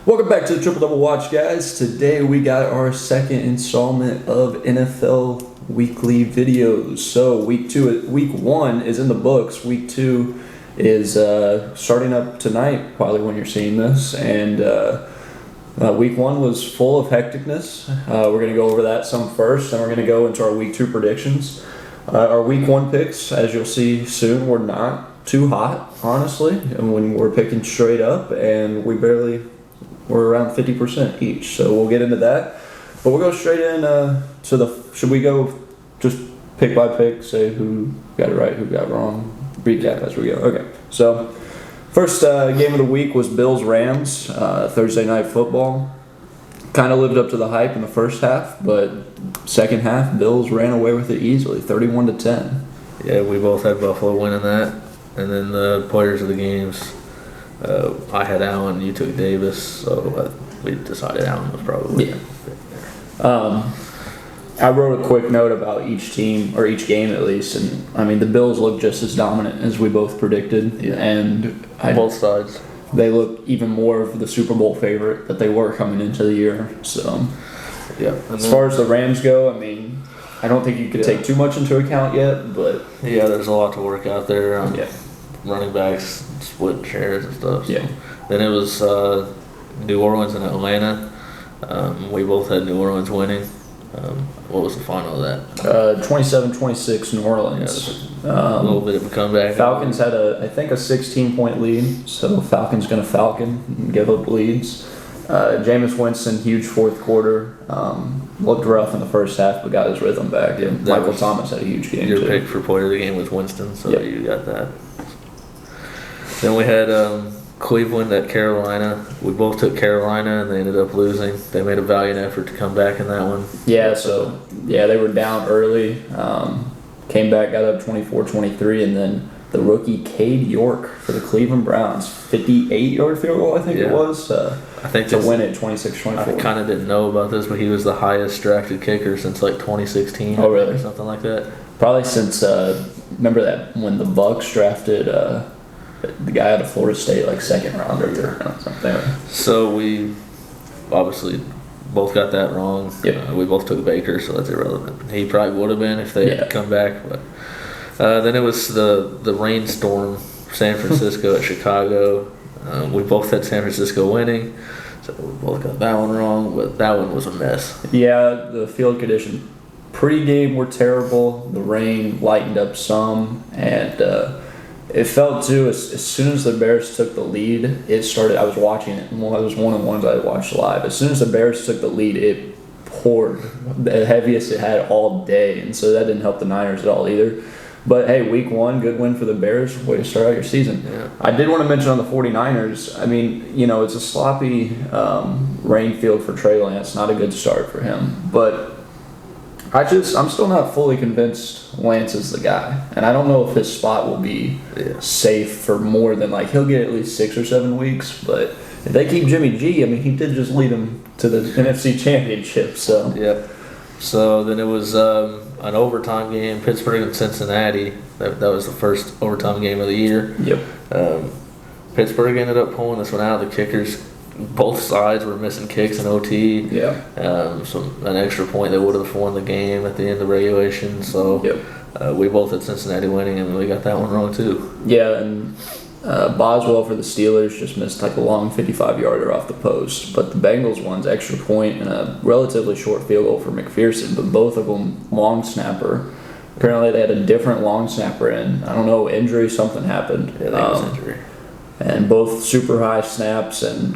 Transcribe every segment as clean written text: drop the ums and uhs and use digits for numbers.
Welcome back to the Triple Double Watch, guys. Today we got our second installment of NFL weekly videos. So week one is in the books. Week two is starting up tonight, probably when you're seeing this. And week one was full of hecticness. We're going to go over that some first, and we're going to go into our week two predictions. Our week one picks, as you'll see soon, were not too hot, honestly, and when we're picking straight up, and we're around 50% each. So we'll get into that, but we'll go straight in to the. Should we go just pick by pick, say who got it right, who got wrong, recap as we go? Okay. So first game of the week was Bills-Rams, Thursday night football. Kind of lived up to the hype in the first half, but second half, Bills ran away with it easily, 31-10. Yeah, we both had Buffalo winning that, and then the players of the games. I had Allen, you took Davis, so we decided Allen was probably there. I wrote a quick note about each team, or each game at least, and I mean the Bills looked just as dominant as we both predicted, and both sides. They look even more of the Super Bowl favorite that they were coming into the year. So, yeah. As far as the Rams go, I mean, I don't think you could take too much into account yet, but yeah, there's a lot to work out there. Running backs, split shares and stuff. So. Yeah. Then it was New Orleans and Atlanta. We both had New Orleans winning. What was the final of that? 27-26 New Orleans. A little bit of a comeback. Falcons had I think a 16-point lead, so Falcons going to Falcon and give up leads. Jameis Winston, huge fourth quarter. Looked rough in the first half, but got his rhythm back. And Michael Thomas had a huge game, Your too. pick for player of the game was Winston, so you got that. Then we had Cleveland at Carolina. We both took Carolina, and they ended up losing. They made a valiant effort to come back in that one. Yeah, they were down early, came back, got up 24-23, and then the rookie Cade York for the Cleveland Browns, 58-yard field goal, I think it was, I think to win it 26-24. I kind of didn't know about this, but he was the highest drafted kicker since like 2016. Oh, really? Or something like that. Probably since, remember that when the Bucks drafted the guy out of Florida State, like second rounder or something. So we obviously both got that wrong. Yep. We both took Baker, so that's irrelevant. He probably would have been if they had come back. But then it was the rainstorm, San Francisco at Chicago. We both had San Francisco winning, so we both got that one wrong, but that one was a mess. Yeah, the field conditions pre-game were terrible. The rain lightened up some, and it felt too, as soon as the Bears took the lead, it started. I was watching it. Well, it was one of the ones I watched live. As soon as the Bears took the lead, it poured, the heaviest it had all day, and so that didn't help the Niners at all either. But hey, week one, good win for the Bears. Way to start out your season. Yeah. I did want to mention on the 49ers, I mean, it's a sloppy rain field for Trey Lance. Not a good start for him. But I'm still not fully convinced Lance is the guy. And I don't know if his spot will be safe for more than, he'll get at least 6 or 7 weeks. But if they keep Jimmy G, I mean, he did just lead them to the NFC Championship. So. Yep. So then it was an overtime game, Pittsburgh and Cincinnati. That was the first overtime game of the year. Yep. Pittsburgh ended up pulling this one out. The kickers, both sides were missing kicks in OT. Yeah. An extra point that would have won the game at the end of regulation. So we both had Cincinnati winning, and we got that one wrong too. Yeah, and Boswell for the Steelers just missed a long 55-yarder off the post. But the Bengals one's extra point and a relatively short field goal for McPherson, but both of them long snapper. Apparently they had a different long snapper in. I don't know, injury, something happened. Yeah, that was injury. And both super high snaps and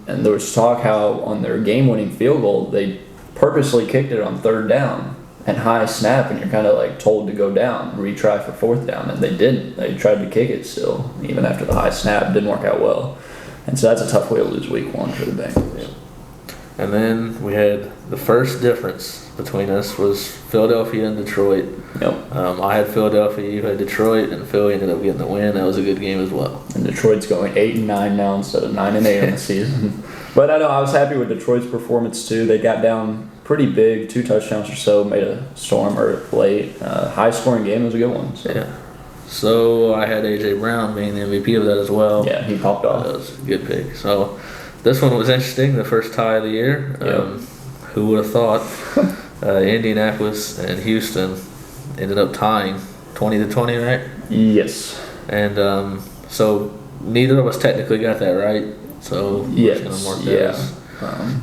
there was talk how on their game-winning field goal, they purposely kicked it on third down and high snap, and you're kind of told to go down, retry for fourth down, and they didn't. They tried to kick it still, even after the high snap. Didn't work out well. And so that's a tough way to lose week one for the Bengals. Yeah. And then we had the first difference between us was Philadelphia and Detroit. Yep. I had Philadelphia, you had Detroit, and Philly ended up getting the win. That was a good game as well. And Detroit's going 8-9 now instead of 9-8 on the season. But I was happy with Detroit's performance too. They got down pretty big, 2 touchdowns or so, made a stormer late. High scoring game, was a good one. So. Yeah. So I had A.J. Brown being the MVP of that as well. Yeah, he popped off. That was a good pick. So This one was interesting. The first tie of the year. Who would have thought? Indianapolis and Houston ended up tying 20-20, right? Yes. And so neither of us technically got that right. So we're just gonna mark that as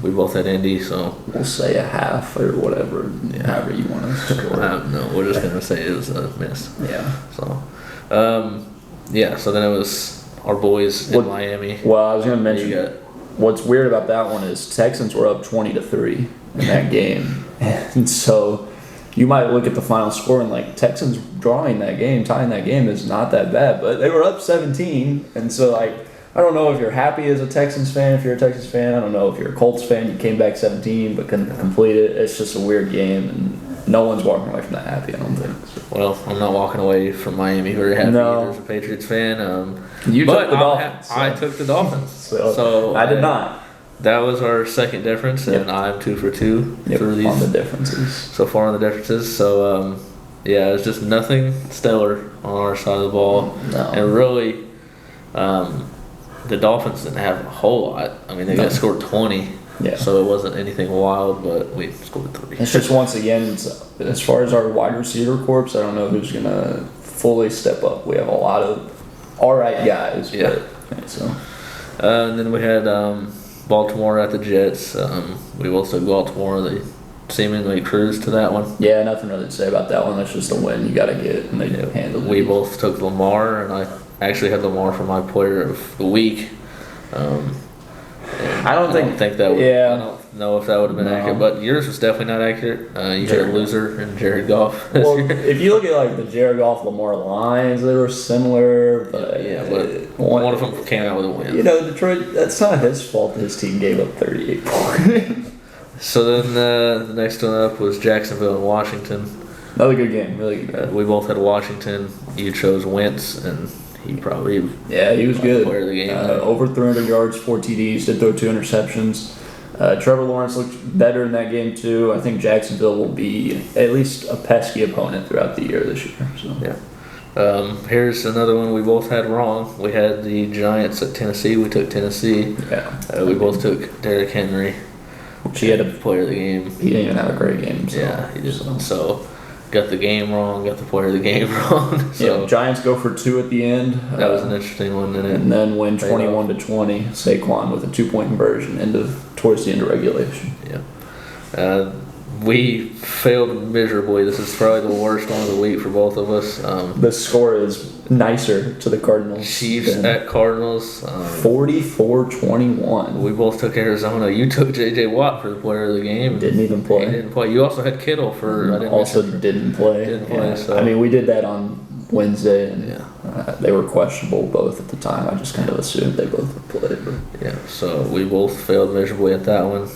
we both had Indy, so we'll say a half or whatever, however you want to score. No, we're just gonna say it was a miss. Yeah. So, so then it was our boys in Miami. Well, I was gonna mention what's weird about that one is Texans were up 20-3 in that game, and so you might look at the final score and like Texans tying that game is not that bad, but they were up 17, and so like. I don't know if you're happy as a Texans fan. If you're a Texans fan, I don't know if you're a Colts fan. You came back 17 but couldn't complete it. It's just a weird game, and no one's walking away from that happy, I don't think. So. Well, I'm not walking away from Miami very happy either as a Patriots fan. You took the Dolphins. I took the Dolphins. So I did not. That was our second difference, and I'm 2 for 2 through these. On the differences. So far on the differences. So, it was just nothing stellar on our side of the ball. No. And really, the Dolphins didn't have a whole lot. I mean, they got scored 20, so it wasn't anything wild, but we scored 3. It's just, once again, as far as our wide receiver corps, I don't know who's going to fully step up. We have a lot of all right guys. Yeah. And then we had Baltimore at the Jets. We both took Baltimore. They seemingly cruised to that one. Yeah, nothing really to say about that one. That's just a win you got to get, and they handled it. We both took Lamar, and I actually had Lamar for my player of the week. I don't think that would. Yeah. I don't know if that would have been accurate, but yours was definitely not accurate. You had a loser in Jared Goff. Well, if you look at like the Jared Goff Lamar lines, they were similar, but one of them came out with a win. Detroit. That's not his fault. His team gave up 38 points. So then the next one up was Jacksonville and Washington. Another good game, really good game. We both had Washington. You chose Wentz, and he probably he was good. Player of the game. Over 300 yards, 4 TDs, did throw 2 interceptions. Trevor Lawrence looked better in that game too. I think Jacksonville will be at least a pesky opponent throughout the year this year. So. Here's another one we both had wrong. We had the Giants at Tennessee. We took Tennessee. Yeah. We both took Derrick Henry. He had a player of the game. He didn't even have a great game. So. Yeah, he didn't. So got the game wrong, got the player of the game wrong. So Giants go for 2 at the end. That was an interesting one, didn't it? And then win 21-20. Saquon with a 2-point conversion towards the end of regulation. Yeah. We failed miserably. This is probably the worst one of the week for both of us. The score is nicer to the Cardinals. Chiefs at Cardinals. 44-21. We both took Arizona. You took J.J. Watt for the player of the game. Didn't even play. He didn't play. You also had Kittle for. Didn't play. So. I mean, we did that on Wednesday, and they were questionable both at the time. I just kind of assumed they both would play. But. So we both failed miserably at that one.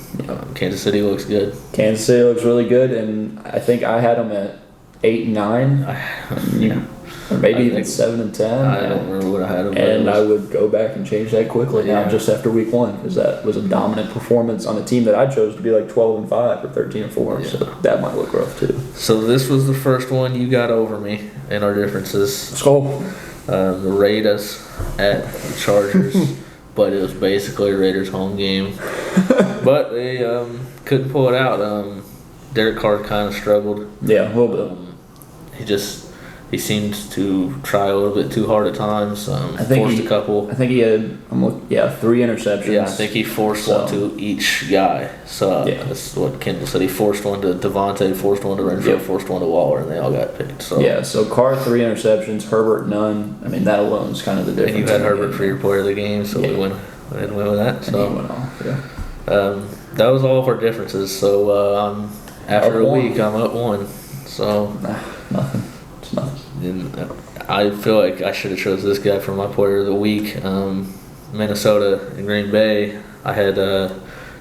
Kansas City looks good. Kansas City looks really good, and I think I had them at 8-9. Or maybe even 7-10. I don't remember what I had them. And I would go back and change that quickly now, just after week 1, because that was a dominant performance on a team that I chose to be like 12-5 or 13-4. So that might look rough too. So this was the first one you got over me in our differences. Let's go. The Raiders at the Chargers, but it was basically a Raiders home game. But they couldn't pull it out. Derek Carr kind of struggled. Yeah, a little bit. He seemed to try a little bit too hard at times. Forced a couple. I think he had 3 interceptions. Yeah, I think he forced one to each guy. So that's what Kendall said. He forced one to Devontae, forced one to Renfro, forced one to Waller, and they all got picked. So Carr 3 interceptions, Herbert none. I mean, that alone is kind of the difference. And you had Herbert for your player of the game, so we didn't win with that. So and he went off. that was all of our differences. So after a week, I'm up 1. So nothing. It's nothing. And I feel like I should have chose this guy for my player of the week. Minnesota and Green Bay. I had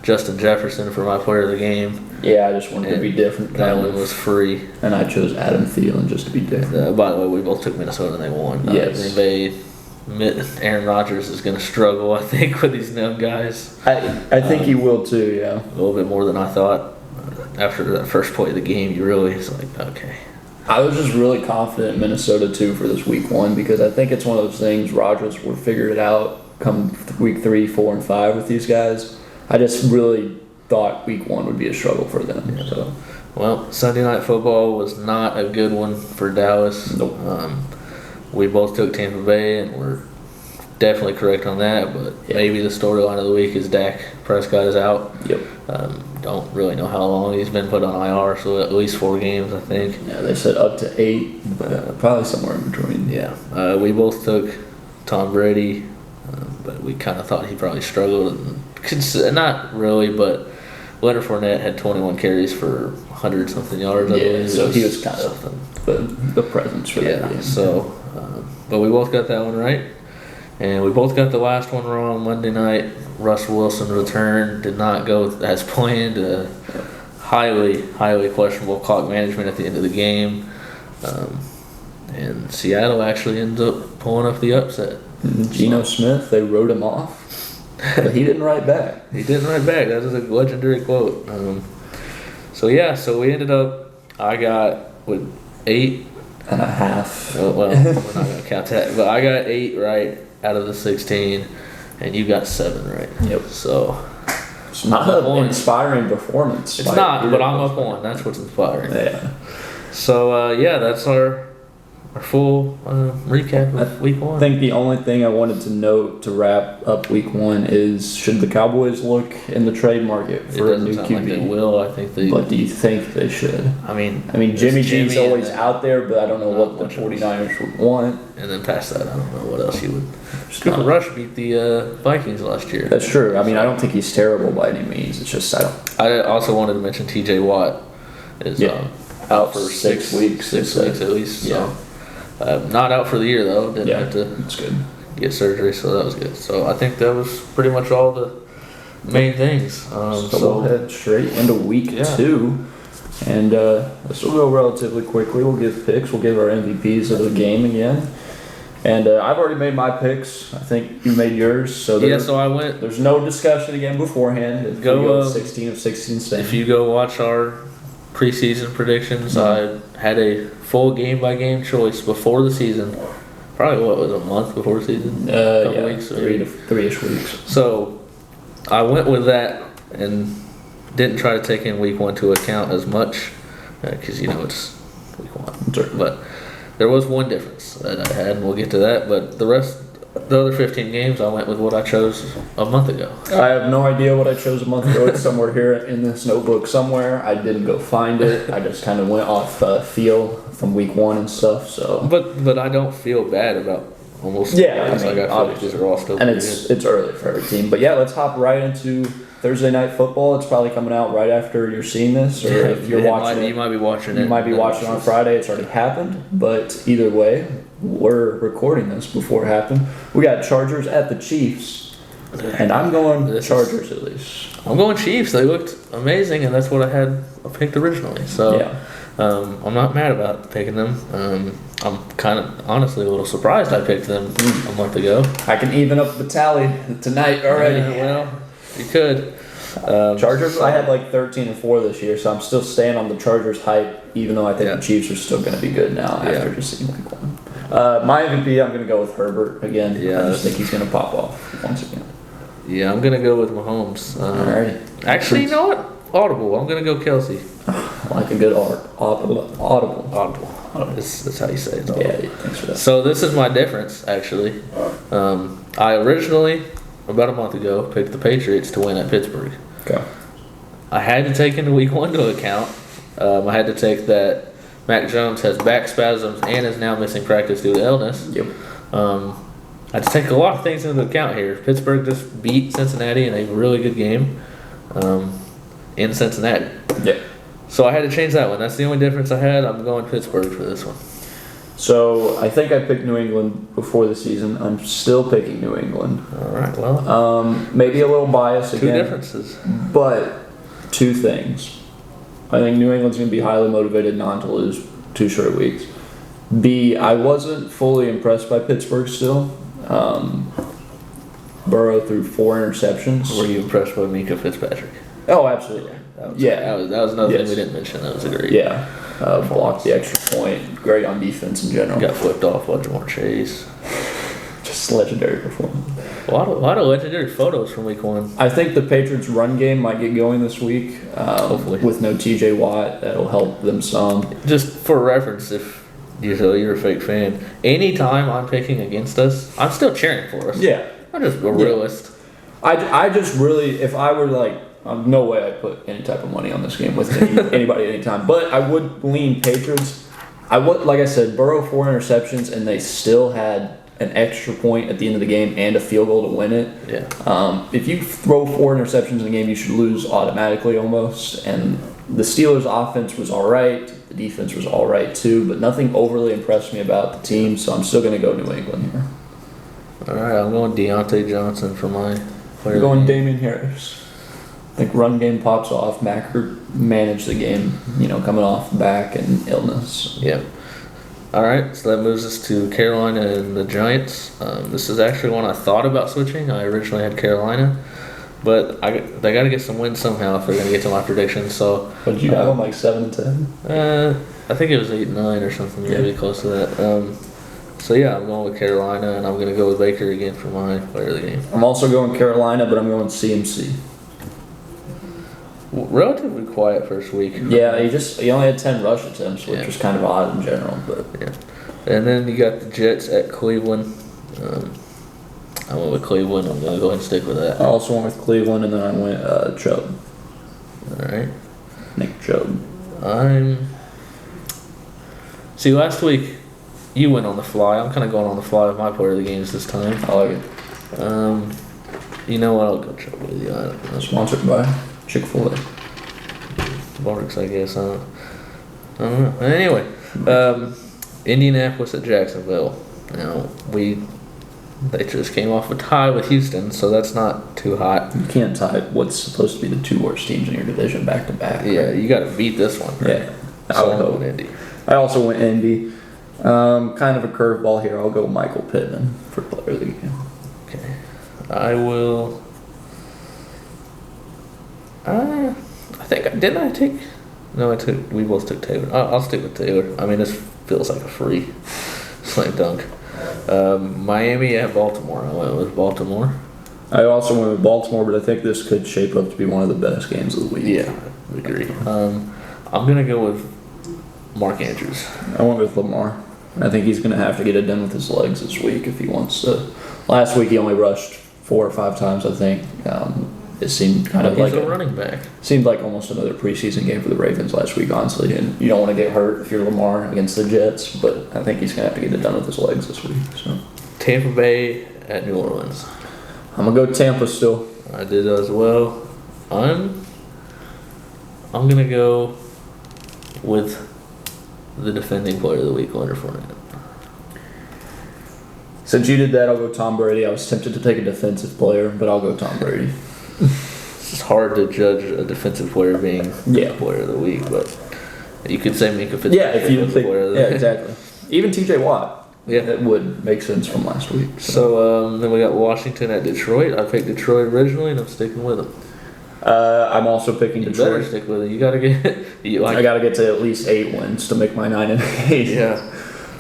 Justin Jefferson for my player of the game. Yeah, I just wanted to be different. That one was free. And I chose Adam Thielen just to be different. By the way, we both took Minnesota and they won. Yes. Green Bay, Aaron Rodgers is going to struggle, I think, with these young guys. I think he will too, yeah. A little bit more than I thought. After that first play of the game, it's like, okay. I was just really confident in Minnesota too for this week 1 because I think it's one of those things Rodgers will figure it out come week 3, 4, and 5 with these guys. I just really thought week 1 would be a struggle for them. Yeah. So. Well, Sunday Night Football was not a good one for Dallas. Nope. We both took Tampa Bay, and we're definitely correct on that. But maybe the storyline of the week is Dak Prescott is out. Yep. Don't really know how long he's been put on IR, so at least 4 games, I think. Yeah, they said up to 8, but probably somewhere in between. Yeah. We both took Tom Brady, but we kind of thought he probably struggled. Not really, but Leonard Fournette had 21 carries for 100-something yards. Yeah, so he was kind of the presence for that game. So, but we both got that one right. And we both got the last one wrong Monday night. Russell Wilson returned, did not go as planned. Highly, highly questionable clock management at the end of the game. And Seattle actually ends up pulling up the upset. Geno Smith, they wrote him off, but he didn't write back. He didn't write back. That is a legendary quote. So we ended up, I got with 8.5. Well, we're not going to count that. But I got 8 right out of the 16, and you got 7 right. Yep. So it's not an inspiring performance. It's not, but I'm up 1. That's what's inspiring. Yeah. So that's our full recap of week 1. I think the only thing I wanted to note to wrap up week 1 is, should the Cowboys look in the trade market for a new QB? Like they will. I think they. But do you think they should? I mean, Jimmy G's always out there, but I don't know what the 49ers would want. And then past that, I don't know what else you would. Cooper Rush beat the Vikings last year. That's true. I mean, I don't think he's terrible by any means. It's just I also wanted to mention T.J. Watt is out for 6 weeks. 6 weeks at least. So. Not out for the year though. Didn't have to. That's good. Get surgery, so that was good. So I think that was pretty much all the main things. So we'll head straight into week 2, and this will go relatively quickly. We'll give picks. We'll give our MVPs of the game again. And I've already made my picks. I think you made yours. So so I went. There's no discussion again beforehand. Go 16 of 16. Same. If you go watch our preseason predictions, I had a full game-by-game choice before the season. Probably, a month before the season? Couple weeks? 3-ish weeks. So, I went with that and didn't try to take in week 1 to account as much, because, it's week 1. Sure. But there was one difference that I had, and we'll get to that. But the other 15 games, I went with what I chose a month ago. I have no idea what I chose a month ago. It's somewhere here in this notebook somewhere. I didn't go find it. I just kind of went off feel from week 1 and stuff. So, but I don't feel bad about almost. I feel like these are all still. And it's early for every team. But let's hop right into Thursday Night Football. It's probably coming out right after you're seeing this, or if you're watching it, you might be watching it. You might be watching on Friday. It's already happened. But either way, we're recording this before it happened. We got Chargers at the Chiefs, and I'm going Chargers at least. I'm going Chiefs. They looked amazing, and that's what I had picked originally. So I'm not mad about picking them. I'm kind of honestly a little surprised I picked them a month ago. I can even up the tally tonight already. You could. Chargers, I had like 13-4 this year, so I'm still staying on the Chargers hype, even though I think the Chiefs are still going to be good now after just seeing week 1. My MVP, I'm going to go with Herbert again. I just think he's going to pop off once again. Yeah, I'm going to go with Mahomes. Alright. Actually, you know what? Audible. I'm going to go Kelsey. Like a good audible. That's how you say it. Thanks for that. So this is my difference, actually. I originally, about a month ago, picked the Patriots to win at Pittsburgh. Okay. I had to take into week 1 to account. I had to take that Mac Jones has back spasms and is now missing practice due to illness. Yep. I had to take a lot of things into account here. Pittsburgh just beat Cincinnati in a really good game in Cincinnati. Yep. So I had to change that one. That's the only difference I had. I'm going Pittsburgh for this one. So I think I picked New England before the season. I'm still picking New England. All right, well. Maybe a little bias again. 2 differences. But 2 things. I think New England's going to be highly motivated not to lose 2 short weeks. B, I wasn't fully impressed by Pittsburgh still. Burrow threw 4 interceptions. Were you impressed by Mika Fitzpatrick? Oh, absolutely. That was another thing we didn't mention. That was a great. Yeah. Blocked the extra point. Great on defense in general. Got flipped off by Jamar Chase. Just legendary performance. A lot of legendary photos from week 1. I think the Patriots' run game might get going this week. Hopefully. With no TJ Watt, that'll help them some. Just for reference, if you're a fake fan, anytime I'm picking against us, I'm still cheering for us. Yeah. I'm just a realist. I just really, if I were like, no way I'd put any type of money on this game with anybody at any time. But I would lean Patriots. Like I said, Burrow 4 interceptions, and they still had an extra point at the end of the game and a field goal to win it. Yeah. If you throw 4 interceptions in the game, you should lose automatically almost. And the Steelers' offense was all right. The defense was all right too, but nothing overly impressed me about the team, so I'm still going to go New England here. All right, I'm going Deontay Johnson for my player. I'm going Damian Harris. I think run game pops off. Macker managed the game, coming off back and illness. Yeah. All right, so that moves us to Carolina and the Giants. This is actually one I thought about switching. I originally had Carolina, but they got to get some wins somehow if they're going to get to my prediction. So, what did you have them, like 7-10? I think it was 8-9 or something, maybe close to that. So yeah, I'm going with Carolina, and I'm going to go with Baker again for my player of the game. I'm also going Carolina, but I'm going CMC. Relatively quiet first week. Yeah, he only had 10 rush attempts, which was kind of odd in general. But yeah, and then you got the Jets at Cleveland. I went with Cleveland. I'm going to go ahead and stick with that. I also went with Cleveland, and then I went Chubb. All right, Nick Chubb. See, last week you went on the fly. I'm kind of going on the fly with my player of the games this time. I like it. You know what? I'll go Chubb with you. Sponsored by Chick-fil-A. Barks, I guess. I don't know. Anyway, Indianapolis at Jacksonville. Now, they just came off a tie with Houston, so that's not too hot. You can't tie what's supposed to be the 2 worst teams in your division back to back. Yeah, you got to beat this one. Right? Yeah. So I went Indy. I also went Indy. Kind of a curveball here. I'll go Michael Pittman for player of the game. Okay. I will. I think didn't I take? No, we both took Taylor. I'll stick with Taylor. I mean, this feels like a free slam dunk. Miami at Baltimore. I went with Baltimore. I also went with Baltimore, but I think this could shape up to be one of the best games of the week. Yeah, I agree. I'm gonna go with Mark Andrews. I went with Lamar. I think he's gonna have to get it done with his legs this week if he wants to. Last week he only rushed 4 or 5 times, I think. It seemed kind of like a running back. Seemed like almost another preseason game for the Ravens last week, honestly. And you don't want to get hurt if you're Lamar against the Jets, but I think he's gonna have to get it done with his legs this week. So Tampa Bay at New Orleans. I'm gonna go Tampa still. I did as well. I'm gonna go with the defending player of the week, Leonard Fournette. Since you did that, I'll go Tom Brady. I was tempted to take a defensive player, but I'll go Tom Brady. It's hard to judge a defensive player being the player of the week, but you could say Minka Fitzpatrick. Yeah, if you think, player of the week. Exactly. Even TJ Watt. Yeah, that would make sense from last week. So then we got Washington at Detroit. I picked Detroit originally, and I'm sticking with them. I'm also picking Detroit. You better stick with it. You gotta get. I gotta get to at least 8 wins to make my 9-8. Yeah.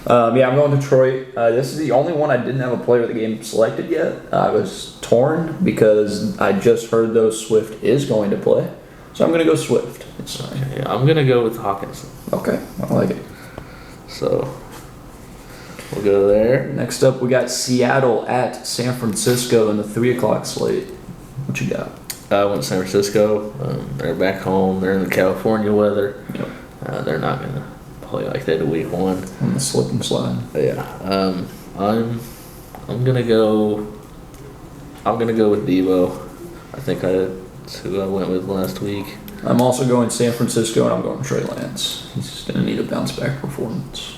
I'm going Detroit. This is the only one I didn't have a player of the game selected yet. I was torn because I just heard though Swift is going to play, so I'm gonna go Swift. Yeah, I'm gonna go with Hawkinson. Okay, I like it. So we'll go there. Next up, we got Seattle at San Francisco in the 3:00 slate. What you got? I went to San Francisco. They're back home. They're in the California weather. Yep. They're not gonna play like that in week 1. On the slip and slide. Yeah. I'm gonna go with Debo. I think that's who I went with last week. I'm also going San Francisco, and I'm going Trey Lance. He's gonna need a bounce back performance.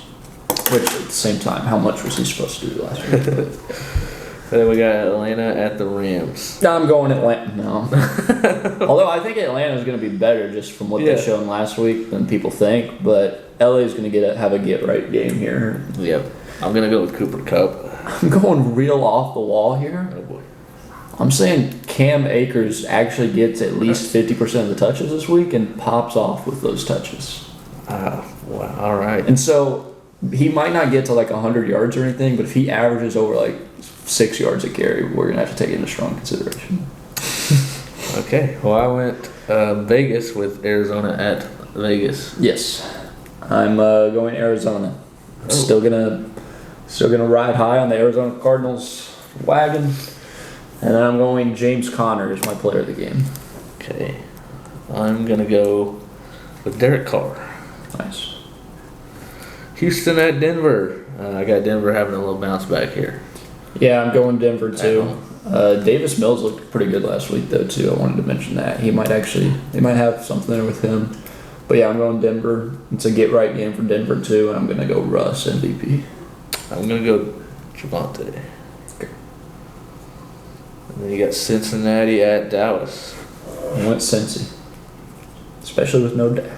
Which at the same time, how much was he supposed to do last week? And then we got Atlanta at the Rams. I'm going Atlanta. No. Although I think Atlanta is going to be better just from what they've shown last week than people think. But LA is going to have a get-right game here. Yep. I'm going to go with Cooper Kupp. I'm going real off the wall here. Oh, boy. I'm saying Cam Akers actually gets at least 50% of the touches this week and pops off with those touches. Wow. All right. And so he might not get to like 100 yards or anything, but if he averages over like 6 yards a carry, we're going to have to take it into strong consideration. Okay. Well, I went Vegas with Arizona at Vegas. Yes. I'm going Arizona. Still gonna ride high on the Arizona Cardinals wagon. And then I'm going James Conner as my player of the game. Okay. I'm going to go with Derek Carr. Nice. Houston at Denver. I got Denver having a little bounce back here. Yeah, I'm going Denver too. Davis Mills looked pretty good last week though too. I wanted to mention that. They might have something there with him. But yeah, I'm going Denver. It's a get-right game for Denver too, and I'm going to go Russ MVP. I'm going to go Javonte. Okay. And then you got Cincinnati at Dallas. I went Cincy. Especially with no Dak.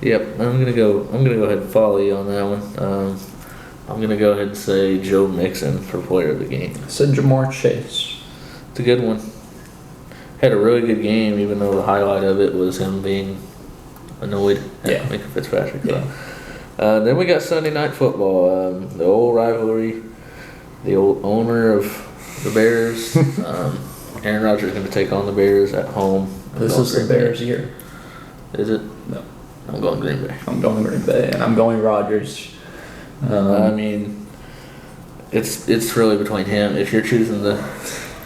Yep, I'm gonna go ahead and follow you on that one. I'm gonna go ahead and say Joe Mixon for player of the game. I said Jamar Chase. It's a good one. Had a really good game, even though the highlight of it was him being annoyed at Minka Fitzpatrick. Yeah. Then we got Sunday Night Football, the old rivalry, the old owner of the Bears. Aaron Rodgers is going to take on the Bears at home. This is the Bears year. Is it? No. I'm going Green Bay. I'm going Green Bay, and I'm going Rodgers. I mean, it's really between him. If you're choosing the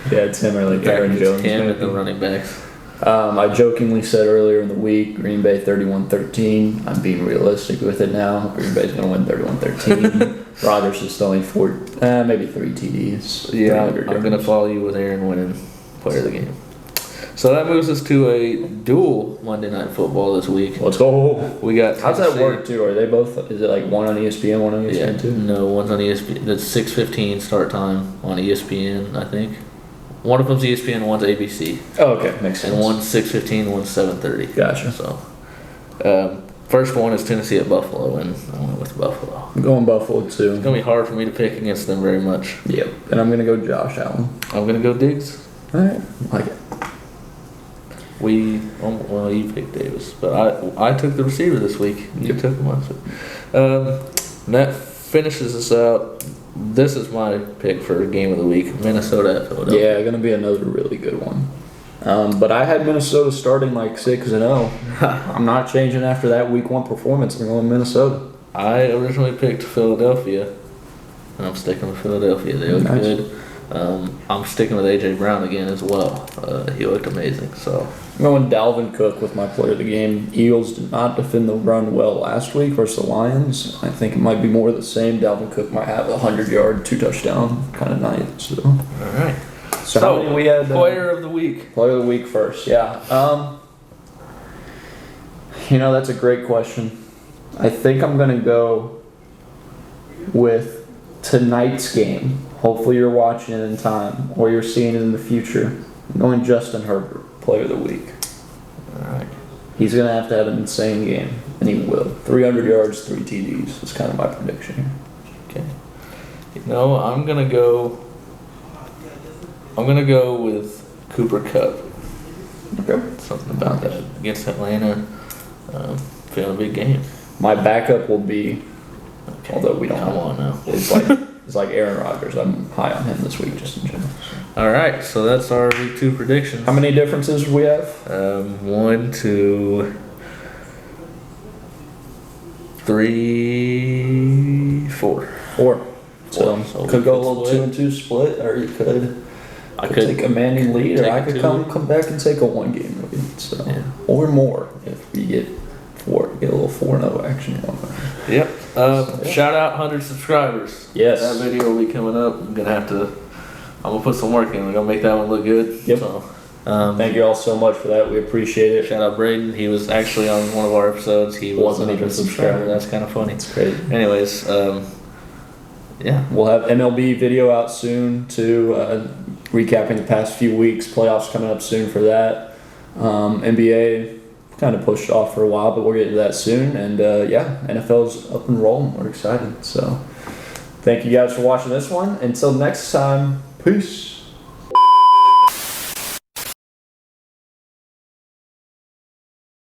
it's him or like Aaron Jones. Him and the running backs. I jokingly said earlier in the week, Green Bay 31-13. I'm being realistic with it now. Green Bay's going to win 31-13. Rodgers is throwing maybe 3 TDs. Yeah, I'm going to follow you with Aaron winning player of the game. So that moves us to a dual Monday Night Football this week. Let's go. We got. How's that work too? Are they both? Is it like one on ESPN, one on ESPN too? No, one's on ESPN. That's 6:15 start time on ESPN, I think. One of them's ESPN, one's ABC. Oh, okay, makes sense. And one's 6:15, one's 7:30. Gotcha. So, first one is Tennessee at Buffalo, and I went with Buffalo. I'm going Buffalo too. It's gonna be hard for me to pick against them very much. Yep, and I'm gonna go Josh Allen. I'm gonna go Diggs. All right, like it. You picked Davis, but I took the receiver this week. You took him last week. And that finishes us out. This is my pick for game of the week: Minnesota at Philadelphia. Yeah, gonna be another really good one. But I had Minnesota starting like 6-0. I'm not changing after that week 1 performance. I'm going Minnesota. I originally picked Philadelphia, and I'm sticking with Philadelphia. They look good. I'm sticking with A.J. Brown again as well. He looked amazing. So I'm going Dalvin Cook with my player of the game. Eagles did not defend the run well last week versus the Lions. I think it might be more of the same. Dalvin Cook might have a 100-yard, 2-touchdown kind of night. So. All right. So we had player of the week. Player of the week first, yeah. That's a great question. I think I'm gonna go with tonight's game. Hopefully you're watching it in time, or you're seeing it in the future. I'm going Justin Herbert, player of the week. All right. He's gonna have to have an insane game, and he will. 300 yards, 3 TDs. That's kind of my prediction here. Okay. I'm gonna go with Cooper Kupp. Okay. Something about that against Atlanta. Feeling a big game. My backup will be, although we don't Come know. on now. It's like Aaron Rodgers. I'm high on him this week, just in general. All right, so that's our week 2 predictions. How many differences do we have? 1, 2, 3, 4. 4. So could go a little split. 2-2 split, or you could. I could take a commanding lead, or I could 2. come back and take a 1-game lead. So or more if we get a little 4-0 action. Yep. Shout out 100 subscribers. Yes. That video will be coming up. I'm gonna put some work in. We're gonna make that one look good. Yep. So, thank you all so much for that. We appreciate it. Shout out Braden. He was actually on one of our episodes. He wasn't even a subscriber. That's kind of funny. It's crazy. Anyways, yeah. We'll have MLB video out soon too, recapping the past few weeks. Playoffs coming up soon for that. NBA kind of pushed off for a while, but we'll get to that soon. And NFL's up and rolling. We're excited. So thank you guys for watching this one. Until next time, peace.